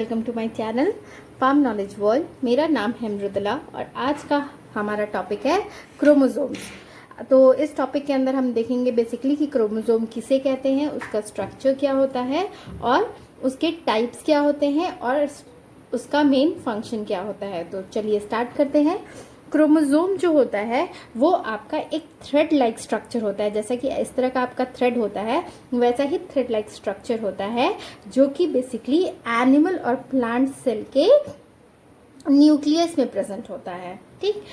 Welcome to my channel farm knowledge world. मेरा नाम है मृदुला और आज का हमारा टॉपिक है क्रोमोसोम्स। तो इस टॉपिक के अंदर हम देखेंगे बेसिकली कि क्रोमोसोम किसे कहते हैं, उसका स्ट्रक्चर क्या होता है और उसके टाइप्स क्या होते हैं और उसका मेन फंक्शन क्या होता है। तो चलिए स्टार्ट करते हैं। क्रोमोसोम जो होता है वो आपका एक थ्रेड लाइक स्ट्रक्चर होता है। जैसा कि इस तरह का आपका थ्रेड होता है वैसा ही थ्रेड लाइक स्ट्रक्चर होता है जो कि बेसिकली एनिमल और प्लांट सेल के न्यूक्लियस में प्रेजेंट होता है। ठीक,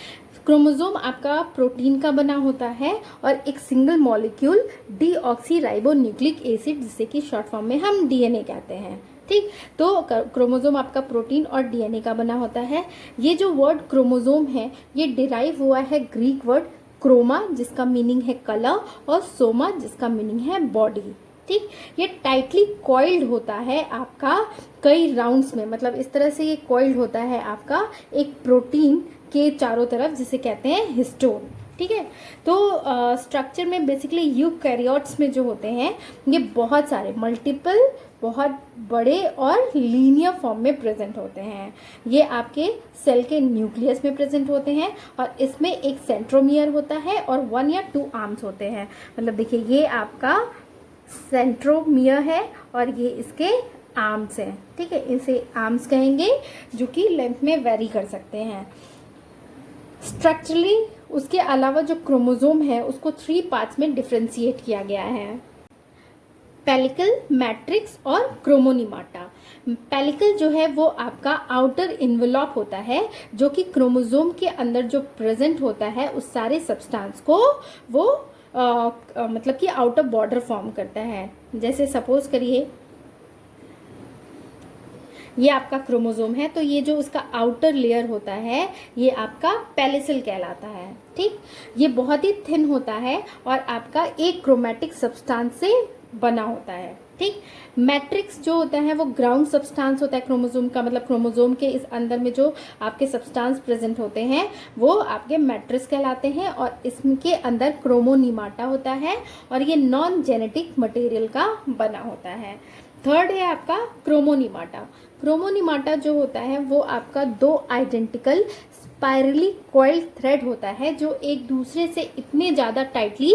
क्रोमोसोम आपका प्रोटीन का बना होता है और एक सिंगल मॉलिक्यूल डीऑक्सीराइबोन्यूक्लिक एसिड जिसे कि शॉर्ट फॉर्म में हम डीएनए कहते हैं। ठीक, तो क्रोमोसोम आपका प्रोटीन और डीएनए का बना होता है। ये जो वर्ड क्रोमोसोम है ये डिराइव हुआ है ग्रीक वर्ड क्रोमा जिसका मीनिंग है कलर और सोमा जिसका मीनिंग है बॉडी। ठीक, ये टाइटली कॉइल्ड होता है आपका कई राउंड्स में, मतलब इस तरह से ये कॉइल्ड होता है आपका एक प्रोटीन के चारों तरफ जिसे कहते हैं हिस्टोन। ठीक है, तो स्ट्रक्चर में बेसिकली यूकैरियोट्स में जो होते हैं ये बहुत सारे मल्टीपल बहुत बड़े और लीनियर फॉर्म में प्रेजेंट होते हैं। ये आपके सेल के न्यूक्लियस में प्रेजेंट होते हैं और इसमें एक सेंट्रोमियर होता है और 1 या 2 आर्म्स होते हैं। मतलब देखिए ये आपका सेंट्रोमियर है और ये इसके आर्म्स हैं। ठीक है, इसे आर्म्स कहेंगे जो कि लेंथ में वेरी कर सकते हैं। स्ट्रक्चरली उसके अलावा जो क्रोमोसोम है उसको 3 पार्ट्स में डिफ्रेंशिएट किया गया है, पेलिकल, मैट्रिक्स और क्रोमोनीमाटा। पेलिकल जो है वो आपका आउटर इन्वेलॉप होता है जो कि क्रोमोसोम के अंदर जो प्रेजेंट होता है उस सारे सब्सटेंस को वो मतलब कि आउटर बॉर्डर फॉर्म करता है। जैसे सपोज करिए ये आपका क्रोमोसोम है तो ये जो उसका आउटर लेयर होता है ये आपका पेलिसल कहलाता है। ठीक, ये बहुत ही थिन होता है और आपका एक क्रोमैटिक सब्सटेंस से बना होता है। ठीक, मैट्रिक्स जो होता है वो ग्राउंड सब्सटेंस होता है क्रोमोसोम का, मतलब क्रोमोसोम के इस अंदर में जो आपके सब्सटेंस प्रेजेंट होते हैं वो आपके मैट्रिक्स कहलाते हैं और इसके अंदर क्रोमोनीमाटा होता है और ये नॉन जेनेटिक मटेरियल का बना होता है। थर्ड है आपका क्रोमोनीमाटा। क्रोमोनीमाटा जो होता है वो आपका 2 आइडेंटिकल स्पाइरली कॉइल्ड थ्रेड होता है जो एक दूसरे से इतने ज़्यादा टाइटली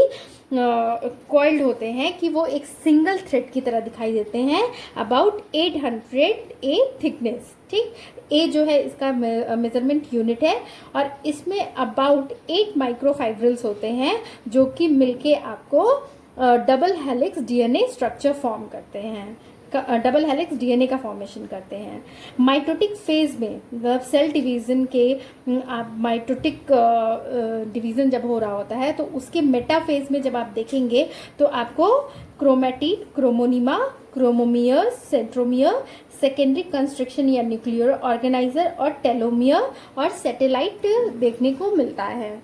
कॉइल्ड होते हैं कि वो एक सिंगल थ्रेड की तरह दिखाई देते हैं। About 800 A thickness. ठीक, ए जो है इसका मेजरमेंट यूनिट है और इसमें अबाउट 8 माइक्रोफाइब्रिल्स होते हैं जो कि मिलके आपको double helix DNA structure form करते हैं, डबल हेलिक्स डीएनए का फॉर्मेशन करते हैं। माइटोटिक फेज में मतलब सेल डिवीजन के आप माइटोटिक डिवीजन जब हो रहा होता है तो उसके मेटाफेज में जब आप देखेंगे तो आपको chromatid, chromonema, chromomere, centromere, secondary construction या न्यूक्लियर ऑर्गेनाइजर और टेलोमियर और सैटेलाइट देखने को मिलता है।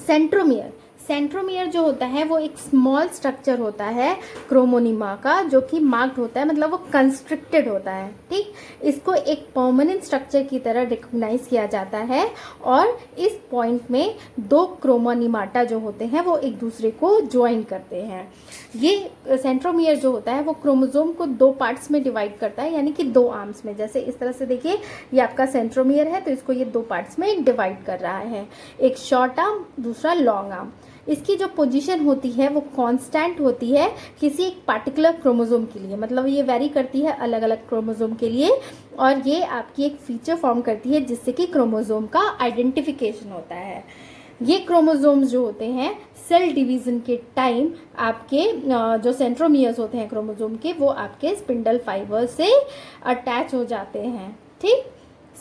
सेंट्रोमियर, सेंट्रोमियर जो होता है वो एक स्मॉल स्ट्रक्चर होता है क्रोमोनीमा का जो कि मार्क्ड होता है, मतलब वो कंस्ट्रिक्टेड होता है। ठीक, इसको एक परमानेंट स्ट्रक्चर की तरह रिकॉग्नाइज किया जाता है और इस पॉइंट में 2 क्रोमोनीमाटा जो होते हैं वो एक दूसरे को ज्वाइन करते हैं। ये सेंट्रोमियर जो होता है वो क्रोमोसोम को 2 पार्ट्स में डिवाइड करता है, यानी कि 2 आर्म्स में। जैसे इस तरह से देखिए ये आपका सेंट्रोमियर है तो इसको ये 2 पार्ट्स में डिवाइड कर रहा है, एक शॉर्ट आर्म दूसरा लॉन्ग आर्म। इसकी जो पोजीशन होती है वो कांस्टेंट होती है किसी एक पार्टिकुलर क्रोमोसोम के लिए, मतलब ये वेरी करती है अलग अलग क्रोमोसोम के लिए और ये आपकी एक फीचर फॉर्म करती है जिससे कि क्रोमोसोम का आइडेंटिफिकेशन होता है। ये क्रोमोसोम्स जो होते हैं सेल डिवीजन के टाइम आपके जो सेंट्रोमियर्स होते हैं क्रोमोसोम के वो आपके स्पिंडल फाइबर से अटैच हो जाते हैं। ठीक,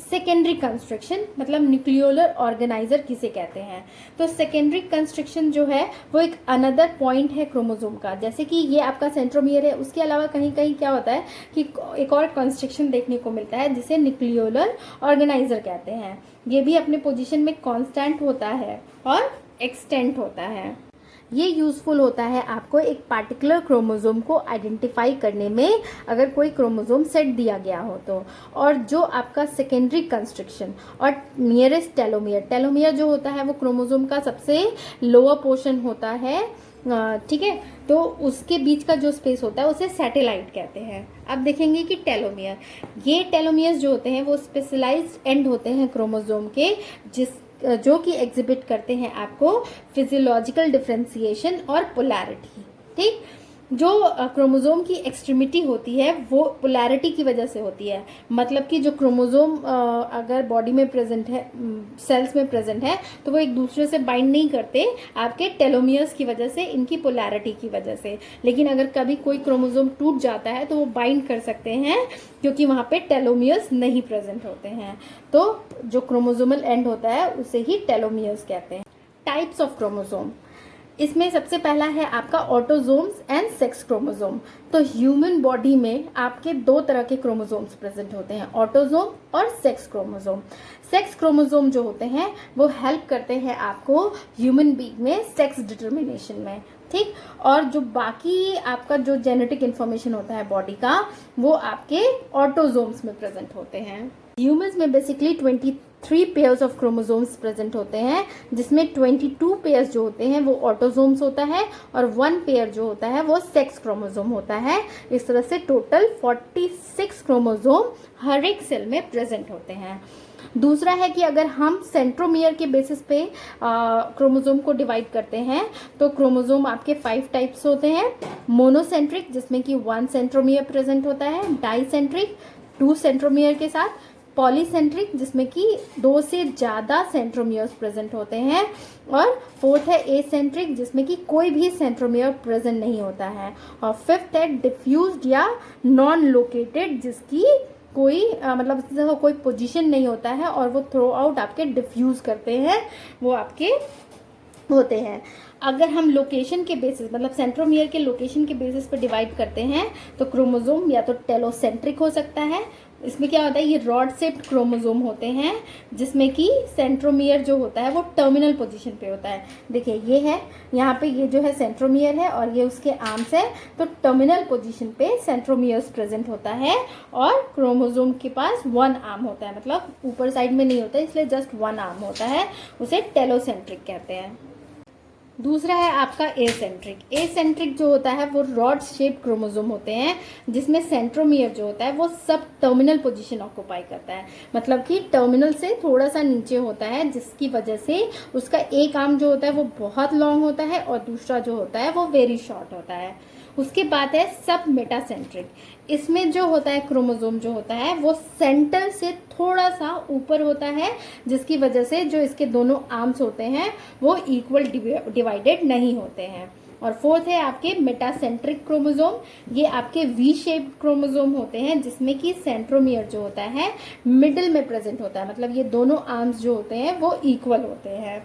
सेकेंडरी कंस्ट्रक्शन मतलब न्यूक्लियोलर ऑर्गेनाइजर किसे कहते हैं, तो सेकेंडरी कंस्ट्रक्शन जो है वो एक अनदर पॉइंट है क्रोमोसोम का। जैसे कि ये आपका सेंट्रोमियर है, उसके अलावा कहीं कहीं क्या होता है कि एक और कंस्ट्रक्शन देखने को मिलता है जिसे न्यूक्लियोलर ऑर्गेनाइजर कहते हैं। ये भी अपने पोजीशन में कांस्टेंट होता है और एक्सटेंट होता है। ये यूज़फुल होता है आपको एक पार्टिकुलर क्रोमोसोम को आइडेंटिफाई करने में अगर कोई क्रोमोसोम सेट दिया गया हो तो। और जो आपका सेकेंडरी कंस्ट्रक्शन और नियरेस्ट टेलोमियर, टेलोमियर जो होता है वो क्रोमोसोम का सबसे लोअर पोर्शन होता है ठीक है, तो उसके बीच का जो स्पेस होता है उसे सैटेलाइट कहते हैं। अब देखेंगे कि टेलोमियर, ये टेलोमियर्स जो होते हैं वो स्पेशलाइज्ड एंड होते हैं क्रोमोसोम के, जो कि एग्जिबिट करते हैं आपको फिजियोलॉजिकल डिफरेंशिएशन और पोलैरिटी। ठीक, जो क्रोमोसोम की एक्सट्रीमिटी होती है वो पोलैरिटी की वजह से होती है। मतलब कि जो क्रोमोसोम अगर बॉडी में प्रेजेंट है, सेल्स में प्रेजेंट है, तो वो एक दूसरे से बाइंड नहीं करते आपके टेलोमियर्स की वजह से, इनकी पोलैरिटी की वजह से। लेकिन अगर कभी कोई क्रोमोसोम टूट जाता है तो वो बाइंड कर सकते हैं, क्योंकि वहाँ पे टेलोमियर्स नहीं प्रेजेंट होते हैं। तो जो क्रोमोसोमल एंड होता है उसे ही टेलोमियर्स कहते हैं। टाइप्स ऑफ क्रोमोसोम, इसमें सबसे पहला है आपका ऑटोजोम्स एंड सेक्स क्रोमोसोम। तो ह्यूमन बॉडी में आपके दो तरह के क्रोमोसोम्स प्रेजेंट होते हैं, ऑटोजोम और सेक्स क्रोमोसोम। सेक्स क्रोमोसोम जो होते हैं वो हेल्प करते हैं आपको ह्यूमन बीइंग में सेक्स डिटर्मिनेशन में। ठीक, और जो बाकी आपका जो जेनेटिक इन्फॉर्मेशन होता है बॉडी का, वो आपके ऑटोजोम्स में प्रेजेंट होते हैं। ह्यूमंस में basically 23 pairs of chromosomes present होते हैं, जिसमें 22 पेयर्स जो होते हैं वो ऑटोसोम्स होता है और 1 पेयर जो होता है वो सेक्स क्रोमोसोम होता है। इस तरह से टोटल 46 क्रोमोसोम हर एक सेल में प्रेजेंट होते हैं। दूसरा है कि अगर हम सेंट्रोमियर के बेसिस पे क्रोमोसोम को डिवाइड करते हैं, तो क्रोमोसोम आपके 5 टाइप्स होते हैं। मोनोसेंट्रिक, जिसमें कि 1 सेंट्रोमियर प्रेजेंट होता है, डाइसेंट्रिक 2 सेंट्रोमियर के साथ, पॉलीसेंट्रिक जिसमें कि 2 से ज़्यादा सेंट्रोमियर्स प्रेजेंट होते हैं, और फोर्थ है एसेंट्रिक जिसमें कि कोई भी सेंट्रोमियर प्रेजेंट नहीं होता है, और फिफ्थ है डिफ्यूज्ड या नॉन लोकेटेड, जिसकी कोई मतलब कोई पोजीशन नहीं होता है और वो थ्रू आउट आपके डिफ्यूज करते हैं, वो आपके होते हैं। अगर हम लोकेशन के बेसिस मतलब सेंट्रोमियर के लोकेशन के बेसिस पर डिवाइड करते हैं, तो क्रोमोसोम या तो टेलोसेंट्रिक हो सकता है। इसमें क्या होता है, ये रॉड शेप्ड क्रोमोसोम होते हैं, जिसमें कि सेंट्रोमियर जो होता है वो टर्मिनल पोजीशन पे होता है। देखिए ये है, यहाँ पे ये जो है सेंट्रोमियर है और ये उसके आर्म्स है, तो टर्मिनल पोजीशन पे सेंट्रोमियर्स प्रेजेंट होता है, और क्रोमोसोम के पास 1 आर्म होता है, मतलब ऊपर साइड में नहीं होता है, इसलिए जस्ट 1 आर्म होता है, उसे टेलोसेंट्रिक कहते हैं। दूसरा है आपका एसेंट्रिक। एसेंट्रिक जो होता है वो रॉड शेप क्रोमोसोम होते हैं, जिसमें सेंट्रोमियर जो होता है वो सब टर्मिनल पोजीशन ऑक्यूपाई करता है, मतलब कि टर्मिनल से थोड़ा सा नीचे होता है, जिसकी वजह से उसका एक आर्म जो होता है वो बहुत लॉन्ग होता है और दूसरा जो होता है वो वेरी शॉर्ट होता है। उसके बाद है सब मेटासेंट्रिक। इसमें जो होता है क्रोमोसोम जो होता है वो सेंटर से थोड़ा सा ऊपर होता है, जिसकी वजह से जो इसके दोनों आर्म्स होते हैं वो इक्वल डिवाइडेड नहीं होते हैं। और फोर्थ है आपके मेटासेंट्रिक क्रोमोसोम। ये आपके वी शेप्ड क्रोमोसोम होते हैं, जिसमें कि सेंट्रोमियर जो होता है मिडिल में प्रेजेंट होता है, मतलब ये दोनों आर्म्स जो होते हैं वो इक्वल होते हैं।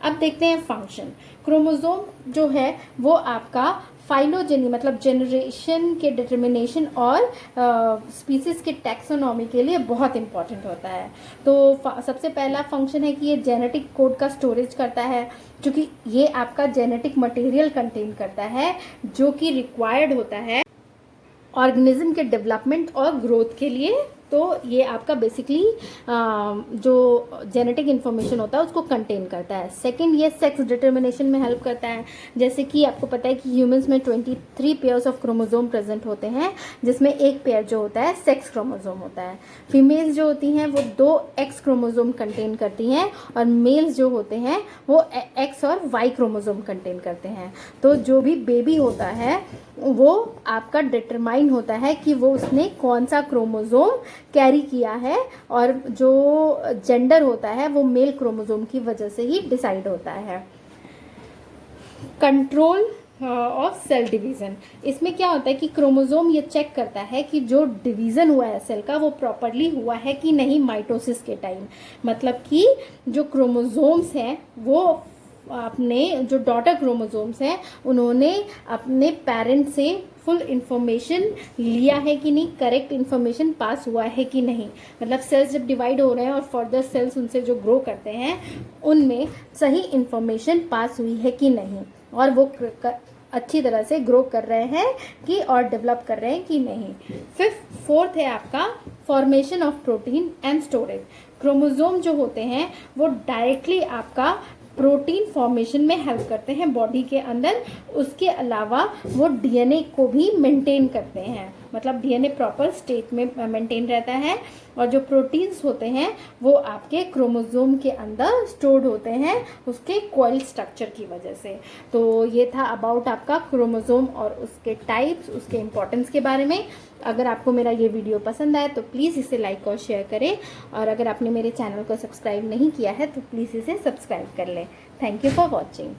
अब देखते हैं फंक्शन। क्रोमोसोम जो है वो आपका फाइलोजेनी मतलब जनरेशन के डिटर्मिनेशन और स्पीसीज के टैक्सोनॉमी के लिए बहुत इंपॉर्टेंट होता है। तो सबसे पहला फंक्शन है कि ये जेनेटिक कोड का स्टोरेज करता है, क्योंकि ये आपका जेनेटिक मटेरियल कंटेन करता है जो कि रिक्वायर्ड होता है ऑर्गेनिज्म के डेवलपमेंट और ग्रोथ के लिए। तो ये आपका बेसिकली जो जेनेटिक इन्फॉर्मेशन होता है उसको कंटेन करता है। सेकंड, ये सेक्स डिटर्मिनेशन में हेल्प करता है। जैसे कि आपको पता है कि ह्यूमंस में 23 पेयर्स ऑफ क्रोमोसोम प्रेजेंट होते हैं, जिसमें एक पेयर जो होता है सेक्स क्रोमोसोम होता है। फीमेल्स जो होती हैं वो 2 एक्स क्रोमोसोम कंटेन करती हैं, और मेल्स जो होते हैं वो एक्स और वाई क्रोमोसोम कंटेन करते हैं। तो जो भी बेबी होता है वो आपका डिटरमाइन होता है कि वो उसने कौन सा क्रोमोसोम कैरी किया है, और जो जेंडर होता है वो मेल क्रोमोसोम की वजह से ही डिसाइड होता है। कंट्रोल ऑफ सेल डिवीज़न, इसमें क्या होता है कि क्रोमोसोम ये चेक करता है कि जो डिवीज़न हुआ है सेल का वो प्रॉपरली हुआ है कि नहीं माइटोसिस के टाइम। मतलब कि जो क्रोमोसोम्स हैं वो अपने जो डॉटर क्रोमोसोम्स हैं उन्होंने अपने पेरेंट से फुल इन्फॉर्मेशन लिया है कि नहीं, करेक्ट इन्फॉर्मेशन पास हुआ है कि नहीं। मतलब सेल्स जब डिवाइड हो रहे हैं और फर्दर सेल्स उनसे जो ग्रो करते हैं उनमें सही इन्फॉर्मेशन पास हुई है कि नहीं, और वो अच्छी तरह से ग्रो कर रहे हैं कि और डेवलप कर रहे हैं कि नहीं। फोर्थ है आपका formation of protein and storage. Chromosome जो होते हैं वो डायरेक्टली आपका प्रोटीन फॉर्मेशन में हेल्प करते हैं बॉडी के अंदर। उसके अलावा वो डीएनए को भी मेंटेन करते हैं, मतलब डीएनए प्रॉपर स्टेट में मेंटेन रहता है। और जो प्रोटीन्स होते हैं वो आपके क्रोमोसोम के अंदर स्टोर्ड होते हैं उसके कॉइल स्ट्रक्चर की वजह से। तो ये था अबाउट आपका क्रोमोसोम और उसके टाइप्स, उसके इम्पोर्टेंस के बारे में। अगर आपको मेरा ये वीडियो पसंद आए तो प्लीज़ इसे लाइक और शेयर करें, और अगर आपने मेरे चैनल को सब्सक्राइब नहीं किया है तो प्लीज़ इसे सब्सक्राइब कर लें। Thank you for watching.